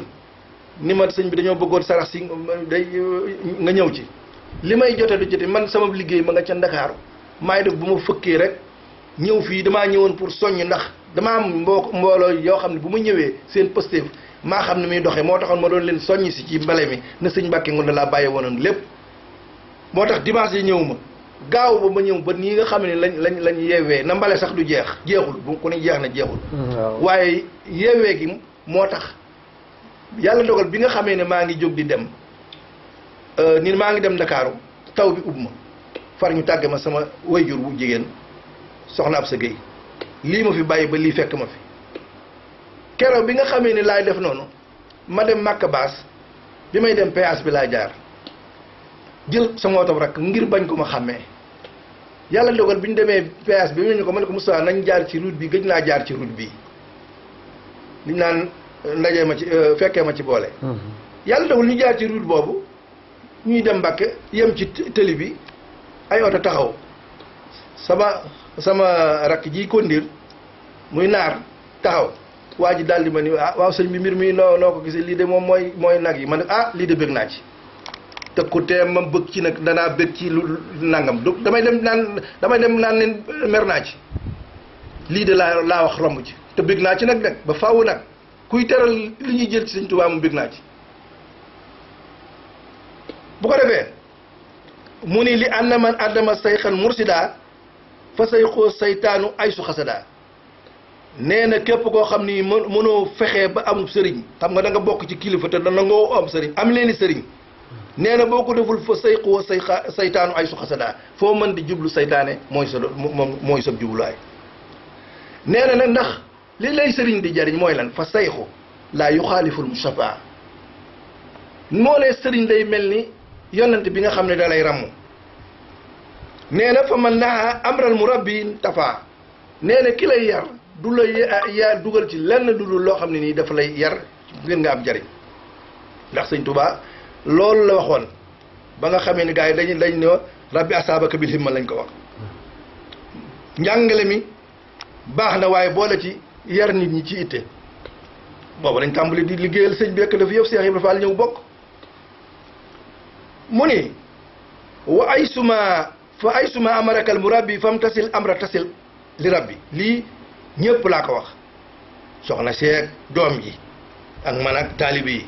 ni ma sëñ bi dañoo bëggoon sarax si day nga ñëw ci li may jote du jote man sama liggéey ma nga ca Ndakaaru maay def bu ma fëkkee rek ñëw fii damaa ñëwoon pour soññ ndax damaa am mbooloo yoo xam ne bu ma ñëwee seen Pastef maa xam ne muy doxee moo taxoon ma doon leen soññ si ci mbale mi na sëñ Mbàkke Ngounda laa bàyyi wonoon lépp moo tax dimanche yi ñëw ma gaaw ba ma ñëw ba nii nga xam ne lañ yeewee na mbale sax du jeexul bu ko ne jeex na jeexul waaye yeewee gi moo tax yàlla dogal bi nga xamee ne maa ngi jóg di dem ni maa ngi dem Ndakaaru taw bi ub ma far ñu tàgge ma sama wayjur bu jigéen soxna ab sa géey lii ma fi bàyyi ba lii fekk ma fi keroog bi nga xamee ne laay def noonu ma dem Màkka Baas bi may dem péage bi laa jaar jël sama oto rek ngir bañ ko ma xàmmee yàlla dogal bi ñu demee péage bi mu ñu ko ma ne ko Moustapha nañ jaar ci route bi gëj naa jaar ci route bi liñ naan ndajee ma ci fekkee ma ci boole yàlla dogal ñu jaar ci route boobu ñuy dem Mbàkke yem ci tëli bi ay oto taxaw sama rakk ji kondir muy naar taxaw waa ji daal di ma ni waaw sëñ bi mbir mi noo ko gisee lii de moom mooy nag yi ma ne lii de bëgg naa ci te ku tee ma bëgg ci nag danaa bëgg ci lu nangam du damay dem naan leen mer naa ci lii de laa wax romb ci te bëgg naa ci nag ba faaw nag kuy teral li ñuy jël ci sëñ Tuubaa mu bëgg naa ci bu ko defee mu ni li ànd man àddama sayxan mursida fa sayxoo saytaanu ay su xasada nee na képp koo xam ni mënoo fexee ba amub sëriñ xam nga da nga bokk ci kilifa te dana ngoo am sëriñ am leen i sëriñ nee na boo ko deful fa sayxoo saytaanu ay su xasada foo mën di jublu saytaane mooy sa jubluwaay nee na nag ndax li lay sëriñ di jariñ mooy lan fa sayxu laa yuxaaliful mustafa moo ne sëriñ day mel ni yonent bi nga xam ne da lay ràmm nee na fa man naha amral murabbi tafa nee na ki lay yar du la yaa dugal ci lenn du dul loo xam ne nii dafa lay yar ngeen nga am jariñ ndax sëñ Tuubaa loolu la waxoon ba nga xamee ni gars yi dañ ne rabbi asaabaka bil himma lañ ko wax njàngale mi baax na waaye boole ci yar nit ñi ci itte boobu dañ tàmbali di liggéeyal sëñ bi rekk dafa yëpp Seex Ibra Faal ñëw bokk mu ni wa ay suma amarakal murabbi fam tasil amra tasil li rabbi lii ñëpp laa ko wax soxna seeg doom yi ak man ak taalibe yi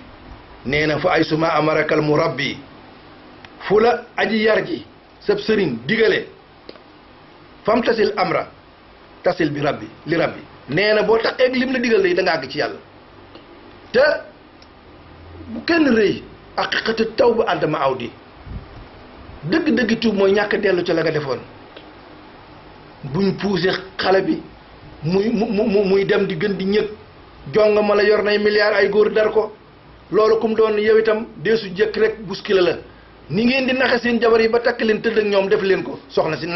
nee na fa ay suma amarakal murabbi fu la aji yar ji sab sëriñ digale fam tasil amra tasil bi rabbi li rabbi nee na boo taxeeg lim la digal da nga àgg ci yàlla te bu kenn rëy haqiqatu tawba àddama aw di dëgg-dëgg tuub mooy ñàkk dellu ci la nga defoon buñ poussé xale bi muy dem di gën di ñëg jonga ma la yor nay milliards ay góor dar ko loolu kum doon yow itam deesu jëkk rek buskila la ni ngeen di naxe seen jabar yi ba takk leen tëdd ak ñoom def leen ko soxna si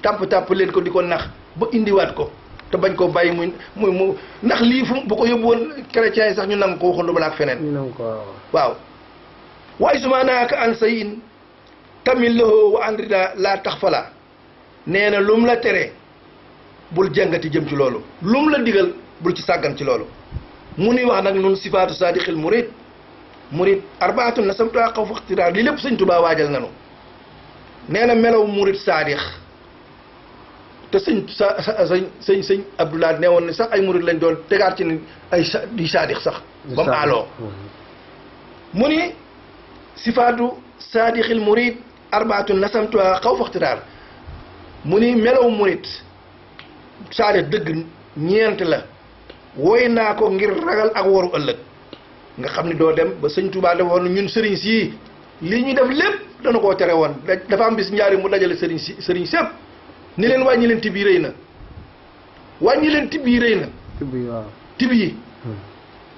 tàpp leen ko di ko nax ba indiwaat ko te bañ koo bàyyi muy ndax lii fu bu ko yóbbu woon chrétiens yi sax ñu nangu ko waxoon du balaa ak feneen waaw waaye suma naaka an say in tamit lahoo wa andrida laa tax falaa nee na lum la tere bul jàngati jëm ci loolu lum la digal bul ci sàggan ci loolu mu nuy wax nag nun sifaatu saadiqil murid arbaatun na samta xaw faxtiraar li lépp sëñ Tuubaa waajal nanu nee na melaw murid saadix te sëñ Abdoulaye nee woon ne sax ay murid lañ doon tegaat ci ni ay di saadix sax ba mu aaloo mu ni sifaatu saadiqil murid arbaatun na samta xaw faxtiraar mu ni melaw murid saadix dëgg ñeent la woy naa ko ngir ragal ak waru ëllëg nga xam ni doo dem ba sëñ Tuubaa dafa woon ñun sëriñ sii lii ñuy def lépp dana koo tere woon dafa am bis njaari mu dajale sëriñ sépp ni leen wàññi leen tib yi rëy na wàññi leen tib yi rëy na tib yi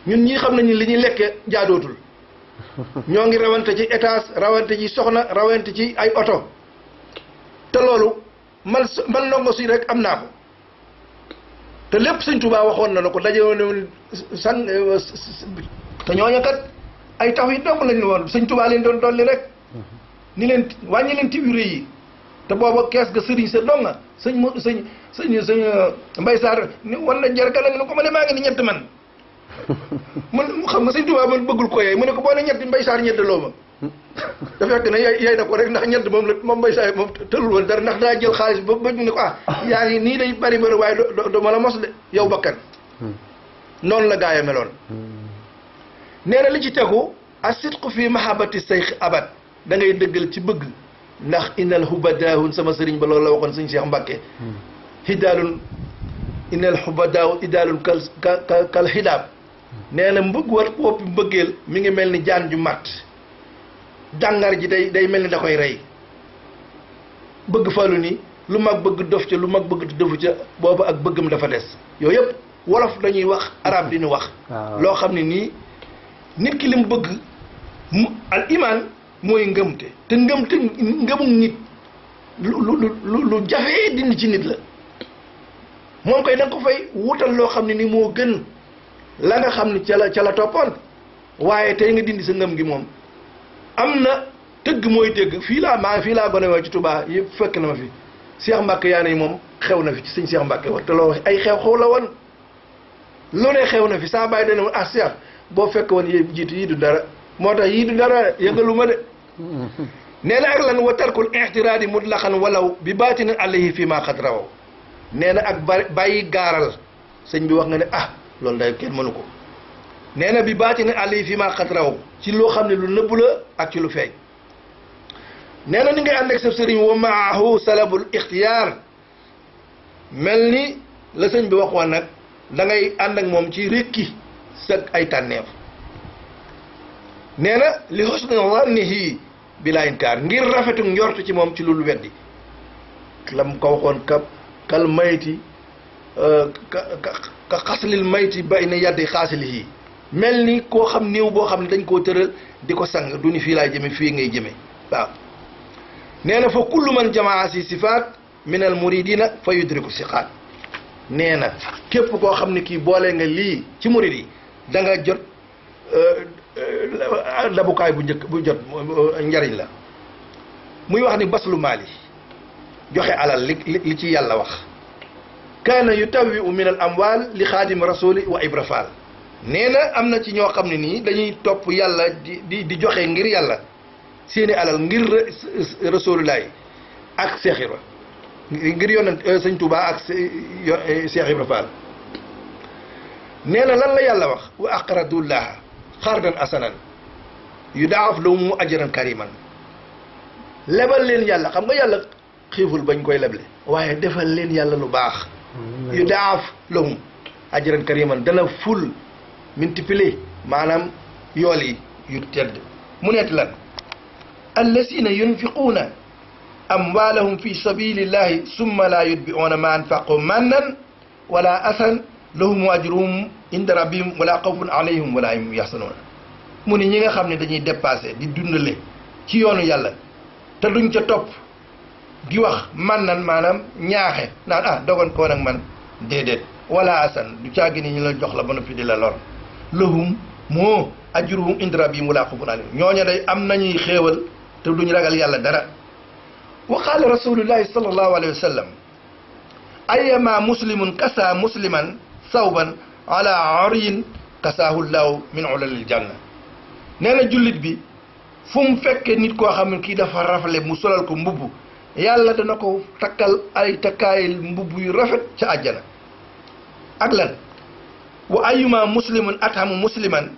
ñun ñii xam nañu li ñuy lekke jaadootul ñoo ngi rawante ci étage rawante ci soxna rawante ci ay oto te loolu man ndongo si rek am naa ko te lépp sëñ Tuubaa waxoon na ko daje woon te ñooñu kat ay tax yi dong lañu woon sëñ Tuubaa leen doon dolli rek ni leen wàññi leen tib yu rëy yi te booba kees ga sëriñ sa donga sëñ Mbay Saar ni wan na jarga la ne ko ma ne maa ngi ni ñett man man xam nga sëñ Tuubaa man bëggul ko yeey mu ne ko boo ne ñett Mbay Saar ñettaloo ma da fekk na yay na ko rek ndax ñett moom Mbay Saar moom tëlul woon dara ndax daa jël xaalis ba ñu ne ko yaa ngi nii day bari waaye do ma la mos de yow bakkan noonu la gaay a meloon nee na li ci tegu asidqu fi mahabbati sayx abad da ngay dëggal ci bëgg ndax innal hubadaahun sama sëriñ ba loolu la waxoon sëñ Cheikh Mbacke hidaalun innal hubadaahun hidaalun kal hidaab nee na woppi mbëggeel mi ngi mel ni jaan ju matt jàngar ji day mel ni da koy rey bëgg falu ni lu mag bëgg dof ca lu mag bëgg dofu ca booba ak bëggam dafa des yooyu yëpp wolof dañuy wax arab di ñu wax loo xam ne nii nit ki li mu bëgg al iman mooy ngëmte te ngëmum nit lu jafee dindi ci nit la moom koy da nga ko fay wutal loo xam ne ni moo gën la nga xam ne ca la toppoon waaye tey nga dindi sa ngëm gi moom am na tëgg mooy tëgg fii laa gone woo ci Touba yëpp fekk na ma fi Cheikh Mbacke yaa ne moom xew na fi ci sëñ Cheikh Mbacke wax te loo wax ay xew la woon lu ne xew na fi saa bàyyi dana woon Cheikh boo fekk woon yéen jiitu yii du dara moo tax yii du dara yëngalu ma de nee na ak lan wa tarkul ixtiraadi mutlaqan walaw bi baatinin alayhi fii maa xat rawaw nee na ak bàyyi gaaral sëñ bi wax nga ne loolu day kenn mënu ko nee na bi baatinin alayhi fii maa xat rawaw ci loo xam ne lu nëbb la ak ci lu feeñ nee na ni ngay ànd ak sa sëriñ wa maahu salabul ixtiyaar mel ni la sëñ bi waxoon nag da ngay ànd ak moom ci rékki sa ay tànneef nee na li husni zannihi bila inkaar ngir rafetu njort ci moom ci lu weddi lam ko waxoon kal mayti ka xaslil mayti bayna yaddi xaasilihi mel ni koo xam néew boo xam ne dañ koo tëral di ko sang du ni fii laay jëme fii ngay jëme waaw nee na fa kullu man jamaa si sifaat min al muridina fa yudriku siqaat nee na képp koo xam ne kii boole nga lii ci murid yi da nga jot dabukaay bu jot njariñ la muy wax ni baslu maali joxe alal li ci yàlla wax kaana yutawwi'u min al amwal li xaadim rasuli wa ibra fall nee na am na ci ñoo xam ne nii dañuy topp yàlla di joxe ngir yàlla seeni alal ngir rasulullah ak Seex Ibra ngir yonent sëñ Tuubaa ak Seex Ibra Fall nee na lan la yàlla wax wa aqradullaha xardan asanan yudaaf lahum ajran kariman lebal leen yàlla xam nga yàlla xiiful bañ koy leble waaye defal leen yàlla lu baax yudaaf lahum ajran kariman dana ful multiplier maanaam yool yi yu tedd mu neeti lan allasina yunfiquuna amwaalahum fi sabilillahi summa la yutbi'uuna ma anfaqu mannan wala asan lahum ajruhum inda rabbihim wala xawfun alayhim wala hum yaxsanuuna mu ni ñi nga xam ne dañuy dépassé di dundale ci yoonu yàlla te duñ ca topp di wax mannan maanaam ñaaxe naan dogon koo nag man déedéet wala asan du caagi ni ñu la jox la ba noppi di la lor lahum moo ajruhum inda rabbihim wala xawfun alayhim ñooña day am nañuy xéewal te duñ ragal yàlla dara wa qaala rasulullahi sallallahu alayhi wa sallam ayyama muslimun kasa musliman sawban ala ariyin kasaahu llahu min ulalil janna nee na jullit bi fu mu fekkee nit koo xam ne kii dafa rafle mu solal ko mbubb yàlla dana ko takkal ay takkaayil mbubb yu rafet ca àjjana ak lan wa ayyuma muslimun athamu musliman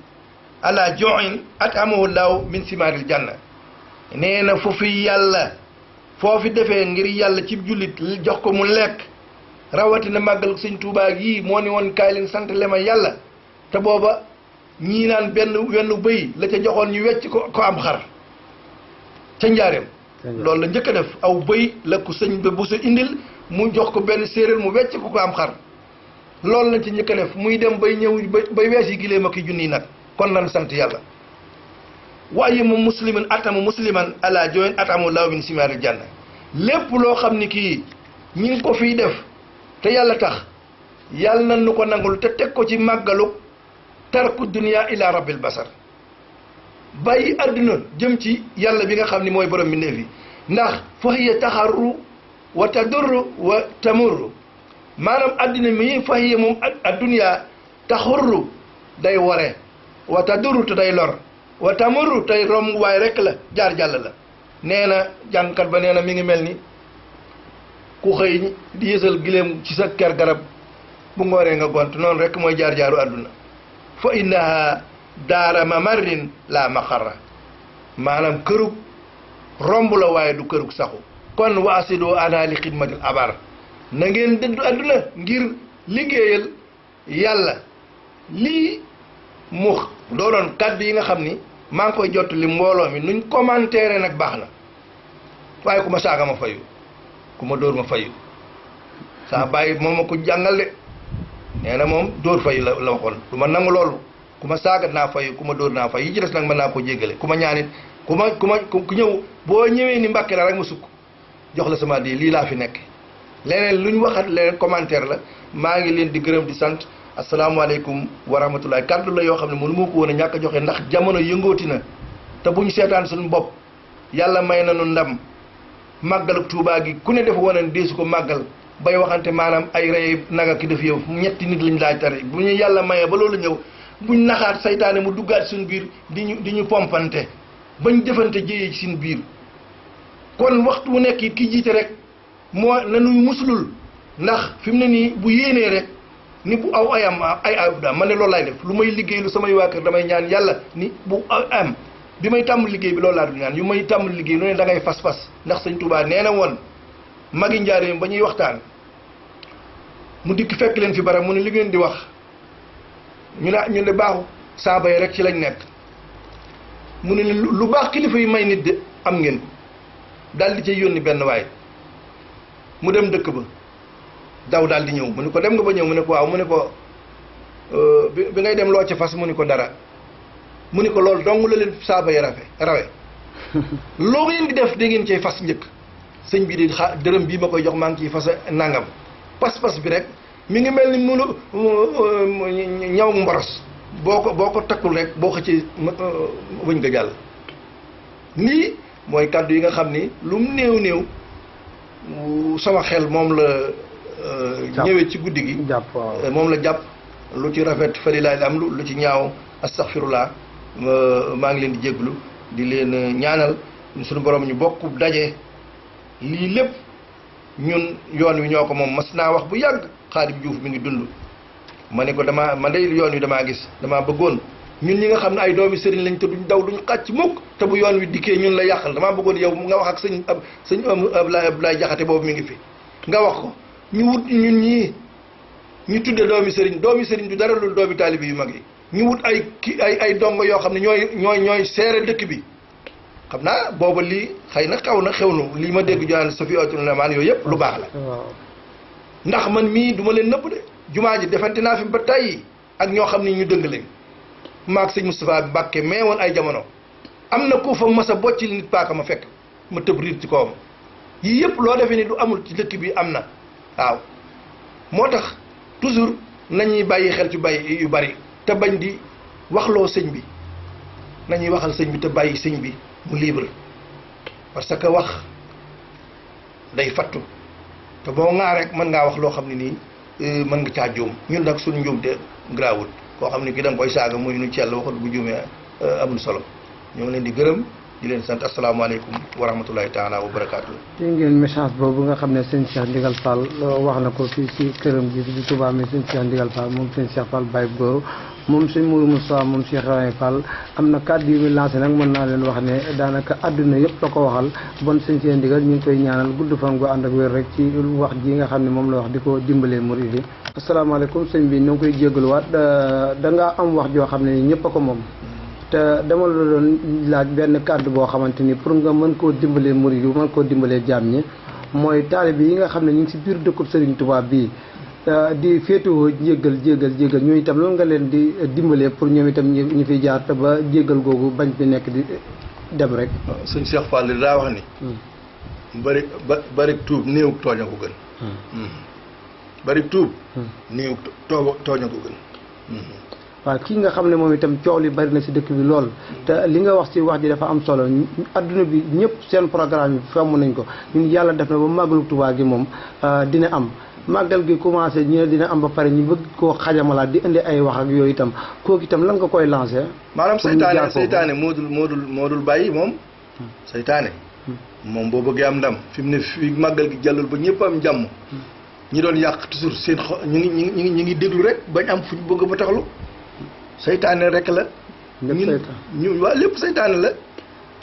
ala join athamuhu llahu min simaaril janna nee na foofu yàlla foofi defee ngir yàlla ci jullit jox ko mu lekk rawatina màggal sëñ Tuubaa yii moo ni woon kaay leen sant le ma yàlla te booba ñii naan wenn bëy la ca joxoon ñu wecc ko am xar ca njaareem loolu la njëkk a def aw bëy la ko sëñ ba bu sa indil mu jox ko benn séeréer mu wecc ko am xar loolu lañ ci njëkk a def muy dem bay ñëw bay wees yi giléem ak junni nag kon lan sant yàlla waaye mu musliman atamu musliman ala join atamu law min simaaril janna lépp loo xam ni kii ñi ngi ko fiy def te yàlla tax yàlla na nu ko nangul te teg ko ci màggalu tarku dunia ila rabbil basar bàyyi àdduna jëm ci yàlla bi nga xam ni mooy borom bi neef yi ndax fa hiya taxarru wa tadurru wa tamurru maanaam àddina mi fa hiya moom addunia taxurru day ware wa tadurru te day lor wa tamurru tey romb waay rek la jaar jàll la nee na jàngkat ba nee na mi ngi mel ni ku xëy di yësal gileem ci sa ker garab bu ngooree nga gont noonu rek mooy jaar jaaru àdduna fa innaha daara mamarrin la maqarra maanaam kërug romb la waaye du kërug saxu kon waasidoo ana li xidmatil abar na ngeen dëddu àdduna ngir liggéeyal yàlla lii mu doonoon kàddu yi nga xam ni maa ngi koy jot li mbooloo mi nuñ commentaire nag baax na waaye ku ma saaga ma fayu ku ma dóor ma fayu saa bàyyi moom ma ko jàngal de nee na moom dóor fayu la waxoon du ma nangu loolu ku ma saaga naa fayu ku ma dóor naa fayu yi ci des nag mën naa ko jéggale ku ma ñaanit ku ñëw boo ñëwee ni Mbàkke la rek ma sukk jox la sama di lii laa fi nekk leneen lu ñu waxat leneen commentaire la maa ngi leen di gërëm di sant asalaamaaleykum wa rahmatullahi kàddu la yoo xam ne mënu moo ko woon a ñàkk a joxe ndax jamono yëngooti na te bu ñu seetaan suñu bopp yàlla may nañu ndam màggalu Tuubaa gi ku ne dafa wane ne deesu ko màggal bay waxante maanaam ay rey naga ki def yow ñetti nit lañ laaj tare bu ñu yàlla mayee ba loolu ñëw buñ naxaat saytaane mu duggaat suñu biir di ñu pompante bañ defante jëyee ci suñu biir kon waxtu wu nekk it ki jiite rek moo nañuy muslul ndax fi mu ne nii bu yéenee rek ni bu aw ayam ay daal man ne loolu laay def lu may liggéey lu samay waa kër damay ñaan yàlla ni bu am bi may tàmm liggéey bi loolu laa du ñaan yu may tàmm liggéey lu ne da ngay fas-fas ndax sëñ Tuubaa nee na woon magi njaareem ba ñuy waxtaan mu dikk fekk leen fi barab mu ne li ngeen di wax ñu ne baaxu saaba yi rek ci lañ nekk mu ne lu baax kilifa yi may nit de am ngeen ko daal di cay yónni benn waay mu dem dëkk ba daw daal di ñëw mu ne ko dem nga ba ñëw mu ne ko waaw mu ne ko bi ngay dem loo ca fas mu ne ko dara mu ne ko loolu dong la leen saaba yi rawe loo ngeen di def da ngeen cay fas njëkk sëñ bi di dërëm bii ma koy jox maa ngi ciy fas nangam pas-pas bi rek mi ngi mel ni munu ñaw mboros boo ko takkul rek boo xëccee wëñ nga jàll lii mooy kàddu yi nga xam ni lu mu néew sama xel moom la ñëwee ci guddi gi moom la jàpp lu ci rafet fa lillaahil hamdu lu ci ñaaw astaghfirullah maa ngi leen di jéglu di leen ñaanal suñu borom ñu bokk daje lii lépp ñun yoon wi ñoo ko moom mas naa wax bu yàgg Xaadim Juuf mi ngi dund ma ne ko man day yoon wi damaa gis damaa bëggoon ñun ñi nga xam ne ay doomi sëriñ lañ te duñ daw duñ xàcc mukk te bu yoon wi dikkee ñun la yàqal damaa bëggoon yow nga wax ak sëñ Ablaye Jaxate boobu mi ngi fi nga wax ko ñu wut ñun ñii ñu tudde doomi sëriñ du dara lu doomi taalibi yu mag yi ñu wut ay dongo yoo xam ne ñooy seere dëkk bi xam naa booba lii xëy na xew na lii ma dégg joaan sa fi atul na maan yooyu yëpp lu baax la ndax man mii du ma leen nëbb de jumaa ji defante naa fi ba tey ak ñoo xam ne ñu dëng lañ maag sëñ Moustapha Mbàkke mais woon ay jamono am na ku fa mas a boccil nit paaka ma fekk ma tëb riir ci kawam yii yëpp loo defee ni du amul ci dëkk bi am na waaw moo tax toujours nañuy bàyyi xel ci bàyyi yu bari te bañ di waxloo sëñ bi nañuy waxal sëñ bi te bàyyi sëñ bi mu libre parce que wax day fattu te boo ngaa rek mën ngaa wax loo xam ne nii mën nga caa juum ñun nag suñu njuum te grawul koo xam ne ki da nga koy saaga muy nu cell waxut bu juumee amul solo ñoo ngi leen di gërëm di leen sant asalaamaaleykum wa rahmatulahi taala wa barakaatu. dégg ngeen message boobu nga xam ne sëñ Cheikh Ndigal Fall wax na ko fii ci këram gi di Touba mi sëñ Cheikh Ndigal Fall moom sëñ Cheikh Fall Baye Goro moom sëñ Mourou Moussa moom Cheikh Ibrahima Fall am na kàddu yu muy lancé nag mën naa leen wax ne daanaka àdduna yëpp la ko waxal bon sëñ Cheikh Ndigal ñu ngi koy ñaanal gudd fan gu ànd ak wér rek ci wax ji nga xam ne moom la wax di ko dimbalee murid yi. asalaamaaleykum sëñ bi ñoo ngi koy jégaluwaat da ngaa am wax joo xam ne ñëpp a ko moom. te dama la doon laaj benn kàddu boo xamante ni pour nga mën koo dimbalee murid yi mën koo dimbalee jaam ñi mooy taalibe yi nga xam ne ñu ngi si biir dëkkub Serigne Touba bii di féetewoo jégal ñooñu itam loolu nga leen di dimbalee pour ñoom itam ñu fi jaar te ba jégal googu bañ fi nekk di dem rek. sëñ Cheikh Fall daa wax ni. bari tuub néew tooñ a ko gën. bari tuub. néew tooñ a ko gën. waaw kii nga xam ne moom itam coow li bari na si dëkk bi lool te li nga wax si wax ji dafa am solo adduna bi ñëpp seen programme yi femm nañ ko ñun yàlla def na ba màggalu Tuubaa gi moom dina am màggal gi commencé ñu ne dina am ba pare ñu bëgg koo xajamalaat di indi ay wax ak yooyu itam kooku itam lan nga koy lancé. maanaam saytaane moo dul bàyyi moom. saytaane. moom boo bëggee am ndam fi mu ne fii màggal gi jàllul ba ñëpp am jàmm. ñi doon yàq toujours seen ñu ngi déglu rek bañ am fuñ bëgg ba taxlu. saytaane rek la. ñu waa lépp saytaane la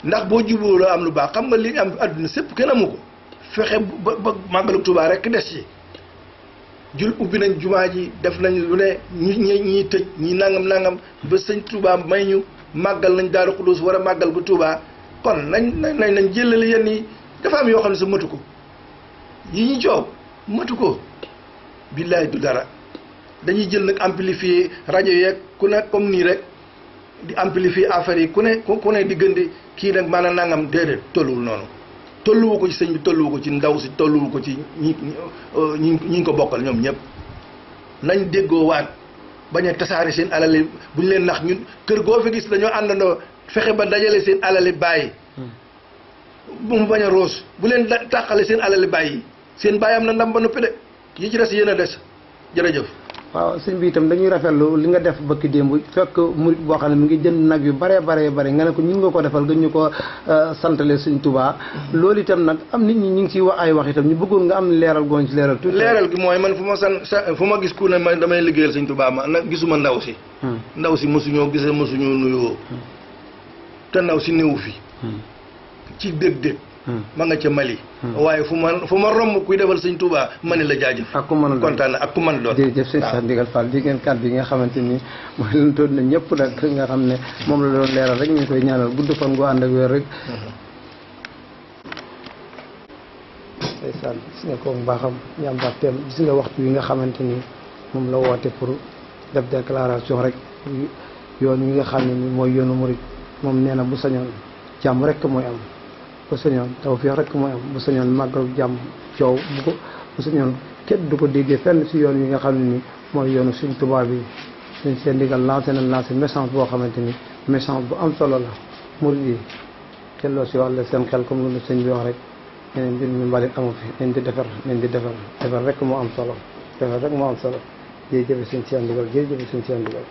ndax boo jubóoloo am lu baax xam nga li am àdduna sépp kenn amu ko fexe ba màggalu Tuubaa rek des ci jul ubbi nañ jumaa ji def nañ lu ne ñi tëj ñi nangam ba sëñ Tuubaa may ñu màggal nañ Daaru Xudoos war a màggal bu Tuubaa kon nañ jëlale yenn yi dafa am yoo xam ne sa matu ko yi ñu coow matu ko billaay du dara dañuy jël nag amplifier rajo yeeg ku ne comme nii rek di amplifier affaire yi ku ne di gën di kii nag maanaam nangam déedéet tolluwul noonu tolluwu ko ci sëñ bi tolluwu ko ci ndaw si tolluwu ko ci ñi ko bokkal ñoom ñëpp nañ déggoo waat bañ a tasaare seen alali bu ñu leen nax ñun kër goo fi gis dañoo àndandoo fexe ba dajale seen alali bàyyi bu mu bañ a roos bu leen tàqale seen alali bàyyi seen bàyyi am na ndam ba noppi de yi ci des yéen a des jërëjëf. waaw sëñ bi itam dañuy rafetlu li nga def bëkki démb fekk murit boo xam ne mu ngi jënd nag yu bare nga ne ko ñun nga ko defal gën ñu ko santale sëñ Tuubaa loolu itam nag am nit ñi ñu ngi ciy wax ay wax itam ñu bëggoon nga am leeral gooñ ci leeral tuuti. leeral gi mooy man fu ma gis ku ne ma damay liggéeyal sëñ Tuubaa ma nag gisuma ndaw si ndaw si mosuñoo gisee mosuñoo nuyoo te ndaw si néewu fi ci dëgg-dëgg ma nga ca Mali waaye fu ma romb kuy defal sëñ Touba ma ne la jaajëf ak ku mën a doon kontaan ak ku mën a doon jërëjëf sëñ Cheikh Ndigal Fall di ngeen kàddu yi nga xamante ni mooy leen toon na ñëpp nag nga xam ne moom la doon leeral rek ñu ngi koy ñaanal gudd fan gu ànd ak wér rek ndeysaan gis nga ko mbaaxam ñàmbaarteem gis nga waxtu yi nga xamante ni moom la woote pour def déclaration rek yoon yi nga xam ne ni mooy yoonu murit moom nee na bu sañoon jàmm rek mooy am bu sañoon tawfeex rek mooy am bu sañoon màggal jàmm coow bu sañoon kenn du ko déggee fenn si yoon yi nga xam ne ni mooy yoonu suñ tubaab bi suñ seen ndigal lancé message boo xamante ni message bu am solo la murid yi kelloo si wàll seen xel comme lu sëñ bi wax rek ñeneen mbir mi mbalit amu fi nañ di defar rek moo am solo defar rek moo am solo jërëjëf suñ seen ndigal jërëjëf suñ seen ndigal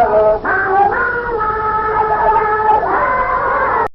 la